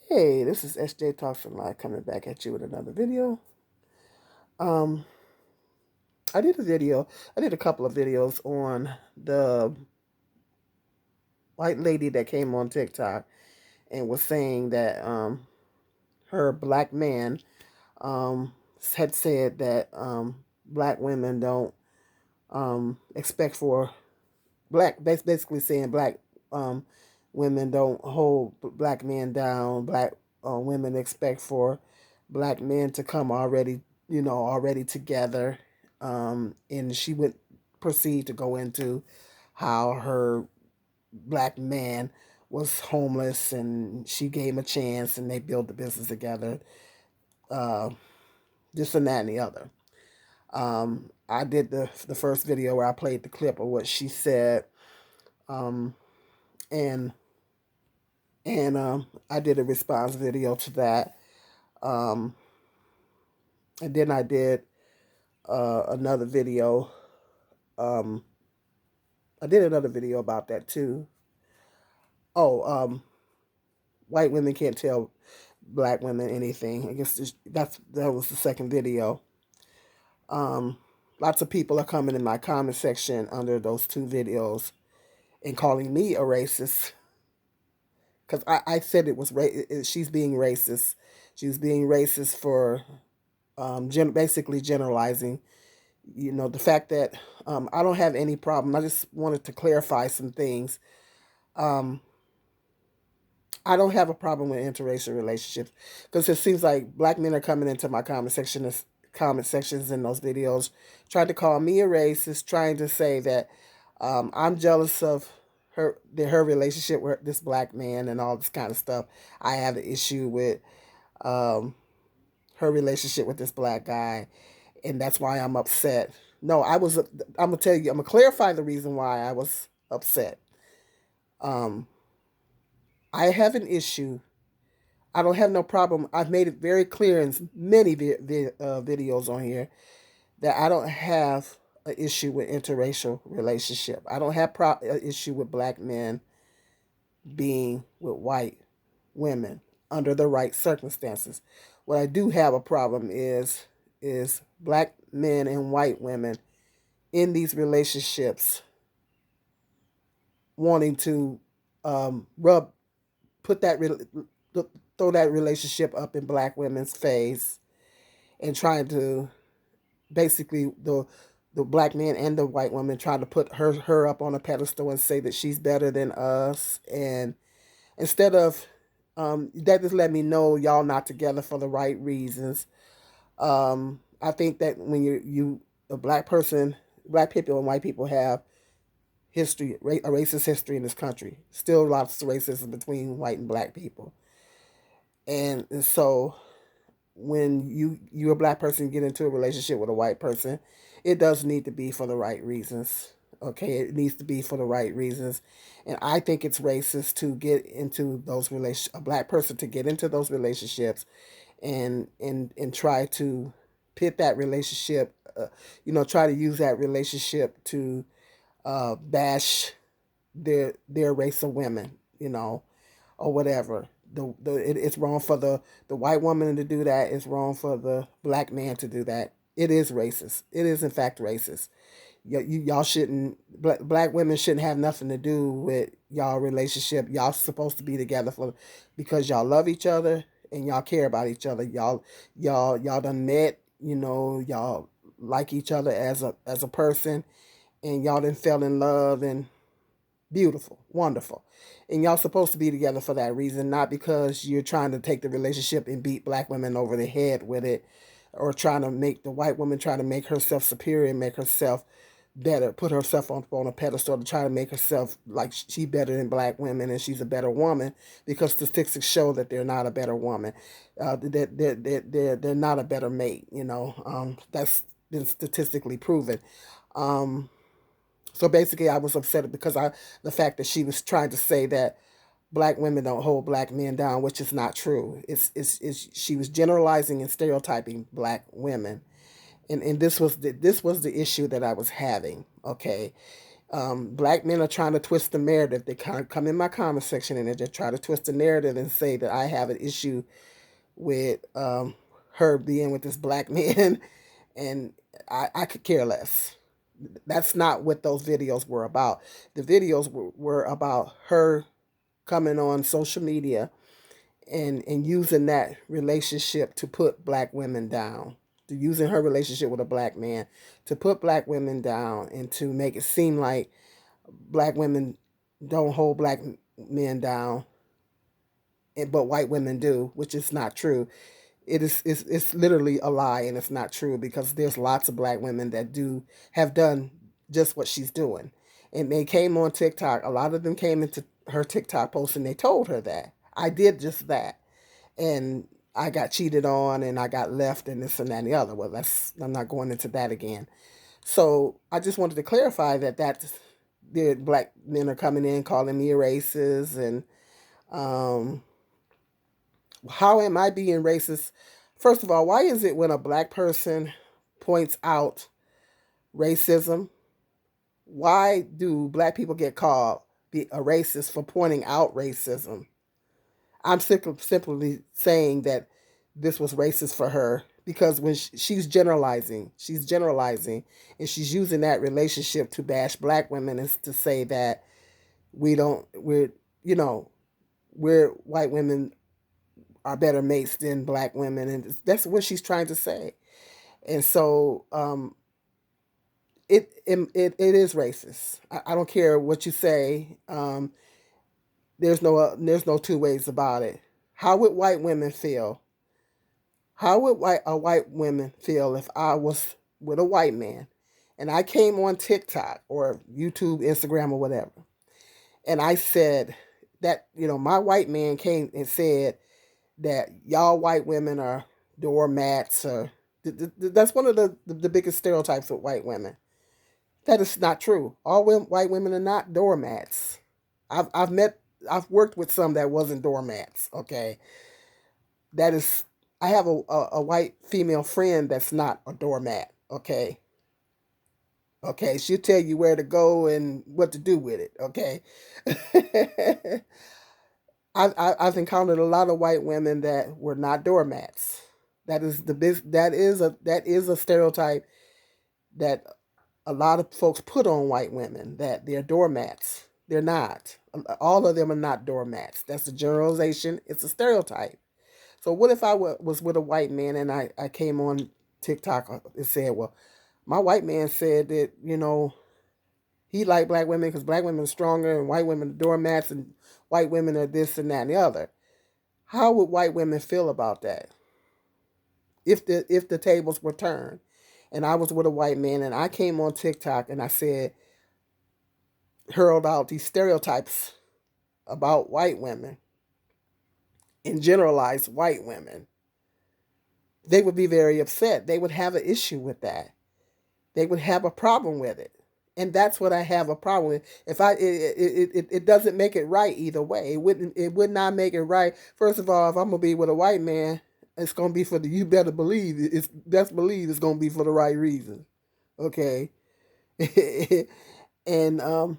Hey, this is SJ Talks and Live coming back at you with another video. Um, I did a video, I did a couple of videos on the white lady that came on TikTok and was saying that her black man um, had said that black women don't expect for basically saying black um, women don't hold black men down. Black women expect for black men to come already, already together. And she would proceed to go into how her black man was homeless and she gave him a chance and they built the business together. Uh, this and that and the other. I did the first video where I played the clip of what she said. Um, and I did a response video to that. Um, and then I did another video. Um, I did another video about that too. Oh, white women can't tell black women anything. I guess that was the second video. Um, Lots of people are coming in my comment section under those two videos and calling me a racist because I said it was she's being racist. She was being racist for basically generalizing. The fact that I don't have any problem. I just wanted to clarify some things. Um, I don't have a problem with interracial relationships because it seems like black men are coming into my comment sections in those videos, trying to call me a racist, trying to say that I'm jealous of her relationship with this black man and all this kind of stuff. I have an issue with um, her relationship with this black guy, and that's why I'm upset. No, I'm gonna tell you. I'm gonna clarify the reason why I was upset. Um, I have an issue. I don't have no problem. I've made it very clear in many videos on here that I don't have an issue with interracial relationship. I don't have an issue with black men being with white women under the right circumstances. What I do have a problem is black men and white women in these relationships wanting to rub put that throw that relationship up in black women's face and trying to basically the black man and the white woman trying to put her up on a pedestal and say that she's better than us, and instead of that just let me know y'all not together for the right reasons. I think that when you a black person, black people and white people have history, a racist history in this country. Still lots of racism between white and black people, and so when you're a black person get into a relationship with a white person, it does need to be for the right reasons. Okay, it needs to be for the right reasons, and I think it's racist to get into those a black person to get into those relationships and try to pit that relationship, try to use that relationship to bash their race of women, or whatever. It's wrong for the white woman to do that. It's wrong for the black man to do that. It is racist. It is in fact racist. Y'all shouldn't. Black women shouldn't have nothing to do with y'all relationship. Y'all supposed to be together because y'all love each other and y'all care about each other. Y'all done met. Y'all like each other as a person, and y'all done fell in love and beautiful, wonderful. And y'all supposed to be together for that reason, not because you're trying to take the relationship and beat black women over the head with it, or trying to make the white woman try to make herself superior and make herself better, put herself on a pedestal to try to make herself like she better than black women and she's a better woman, because statistics show that they're not a better woman, that they're not a better mate. That's been statistically proven. Um, so basically, I was upset because the fact that she was trying to say that black women don't hold black men down, which is not true. It's she was generalizing and stereotyping black women, and this was the issue that I was having. Okay, Black men are trying to twist the narrative. They kind of come in my comment section and they just try to twist the narrative and say that I have an issue with her being with this black man, and I could care less. That's not what those videos were about. The videos were about her coming on social media and using that relationship to put black women down, to using her relationship with a black man to put black women down and to make it seem like black women don't hold black men down, but white women do, which is not true. It's literally a lie, and it's not true, because there's lots of black women that do have done just what she's doing. And they came on TikTok. A lot of them came into her TikTok post and they told her that I did just that, and I got cheated on and I got left and this and that and the other. Well, I'm not going into that again. So I just wanted to clarify that the black men are coming in calling me a racist, and um, how am I being racist? First of all, why is it when a black person points out racism, why do black people get called a racist for pointing out racism? I'm simply saying that this was racist for her because when she's generalizing, and she's using that relationship to bash black women and to say that you know, we're white women are better mates than black women, and that's what she's trying to say. And so it is racist. I don't care what you say. There's no two ways about it. How would white women feel? How would a white woman feel if I was with a white man and I came on TikTok or YouTube, Instagram, or whatever, and I said that, my white man came and said that y'all white women are doormats, or that's one of the biggest stereotypes of white women. That is not true. All white women are not doormats. I've worked with some that wasn't doormats. Okay, that is. I have a white female friend that's not a doormat. Okay, she'll tell you where to go and what to do with it. Okay, I've encountered a lot of white women that were not doormats. That is a stereotype that a lot of folks put on white women, that they're doormats. They're not. All of them are not doormats. That's a generalization. It's a stereotype. So what if I was with a white man and I came on TikTok and said, well, my white man said that, he liked black women because black women are stronger and white women are doormats and white women are this and that and the other. How would white women feel about that if the tables were turned and I was with a white man and I came on TikTok and I said, hurled out these stereotypes about white women and generalized white women? They would be very upset. They would have an issue with that. They would have a problem with it. And that's what I have a problem with. If it doesn't make it right either way. It would not make it right. First of all, if I'm gonna be with a white man, it's gonna be you better believe it's gonna be for the right reason. Okay. And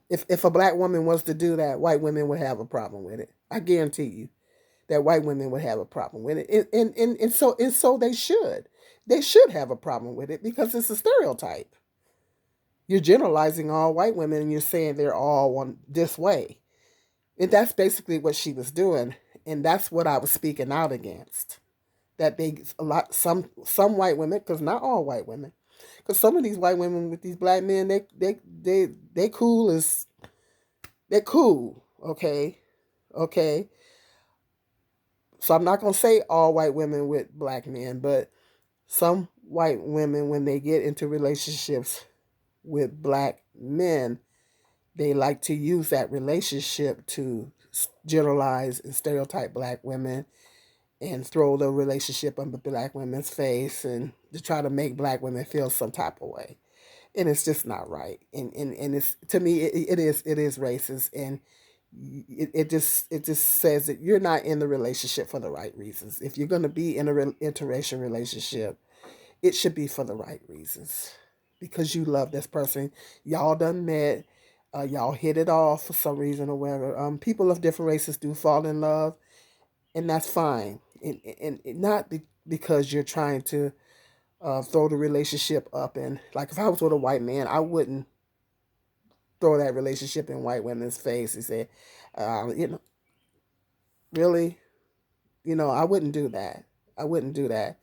if a black woman was to do that, white women would have a problem with it. I guarantee you that white women would have a problem with it. And so they should. They should have a problem with it because it's a stereotype. You're generalizing all white women and you're saying they're all one this way. And that's basically what she was doing. And that's what I was speaking out against. That some white women, because not all white women, because some of these white women with these black men, they cool as they're cool. Okay. So I'm not gonna say all white women with black men, but some white women, when they get into relationships with black men, they like to use that relationship to generalize and stereotype black women and throw the relationship on the black women's face and to try to make black women feel some type of way. And it's just not right. And it's, to me, it is racist. And it just says that you're not in the relationship for the right reasons. If you're going to be in a interracial relationship, it should be for the right reasons. because you love this person. Y'all done met. Y'all hit it off for some reason or whatever. People of different races do fall in love, and that's fine. And not because you're trying to throw the relationship up. And like if I was with a white man, I wouldn't throw that relationship in white women's face and say, you know, really, I wouldn't do that. I wouldn't do that.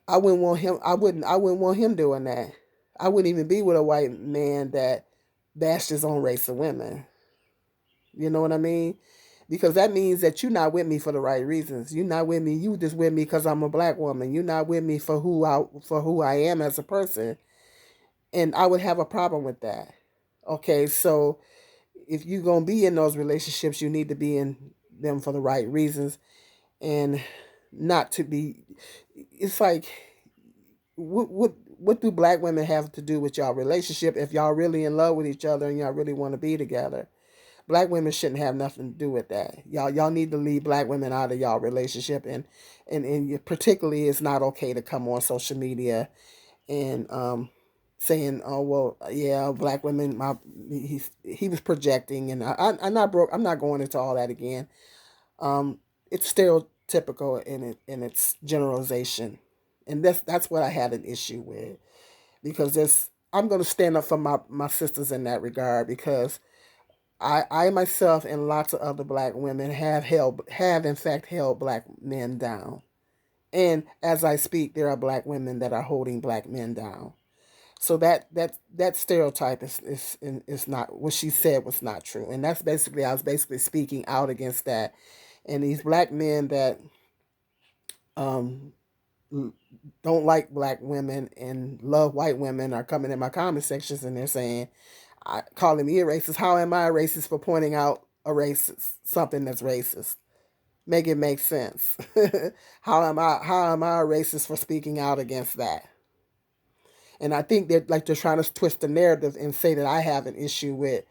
I wouldn't want him. I wouldn't want him doing that. I wouldn't even be with a white man that bashed his own race of women. You know what I mean? Because that means that you're not with me for the right reasons. You're not with me. You just with me because I'm a black woman. You're not with me for who I am as a person. And I would have a problem with that. Okay, so if you're gonna be in those relationships, you need to be in them for the right reasons and not to be. It's like what do black women have to do with y'all relationship if y'all really in love with each other and y'all really want to be together? Black women shouldn't have nothing to do with that. Y'all need to leave black women out of y'all relationship, and particularly it's not okay to come on social media and saying, oh well, yeah, black women, he was projecting, and I'm not broke. I'm not going into all that again. It's stereotypical in its generalization, and that's what I had an issue with, because this I'm going to stand up for my sisters in that regard, because I myself and lots of other black women have in fact held black men down. And as I speak, there are black women that are holding black men down. So that stereotype is not what she said was not true. And that's basically I was basically speaking out against that. And these black men that um don't like black women and love white women are coming in my comment sections and they're saying, calling me a racist. How am I a racist for pointing out a racist something that's racist? Make it make sense. How am I a racist for speaking out against that? And I think they're trying to twist the narrative and say that I have an issue with.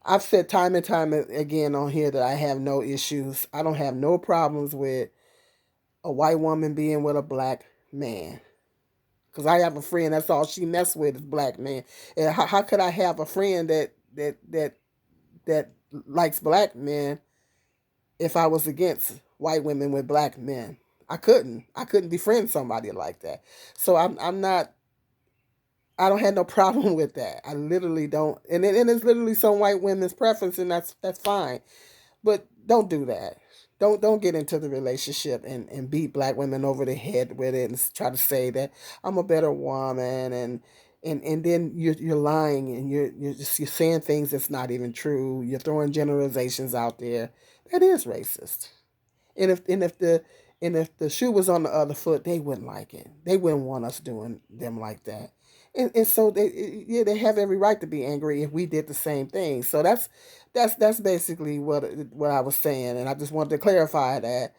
I've said time and time again on here that I have no issues. I don't have no problems with a white woman being with a black man. Because I have a friend, that's all she mess with is black men. And how could I have a friend that likes black men if I was against white women with black men? I couldn't. I couldn't befriend somebody like that. So I'm not. I don't have no problem with that. I literally don't. And it's literally some white women's preference, and that's fine. But don't do that. Don't get into the relationship and beat black women over the head with it and try to say that I'm a better woman, and then you're lying, and you're saying things that's not even true. You're throwing generalizations out there. That is racist. And if the shoe was on the other foot, they wouldn't like it. They wouldn't want us doing them like that. And so they have every right to be angry if we did the same thing. So that's basically what I was saying, and I just wanted to clarify that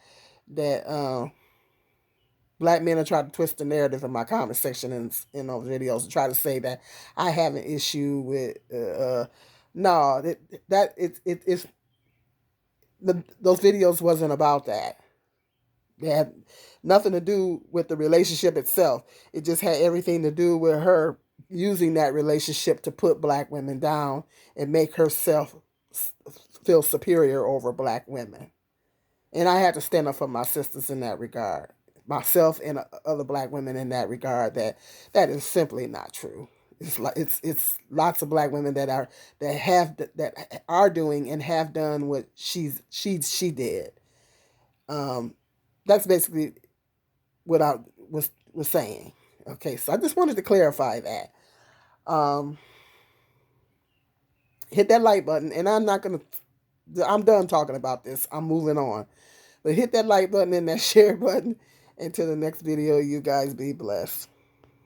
black men are trying to twist the narrative in my comment section and in those videos and try to say that I have an issue with no, it's those videos wasn't about that. They had nothing to do with the relationship itself. It just had everything to do with her using that relationship to put black women down and make herself feel superior over black women. And I had to stand up for my sisters in that regard, myself and other black women in that regard. That is simply not true. It's lots of black women that are doing and have done what she did. Um, that's basically what I was saying. Okay, so I just wanted to clarify that. Um, hit that like button, and I'm done talking about this. I'm moving on. But hit that like button and that share button. Until the next video, you guys be blessed.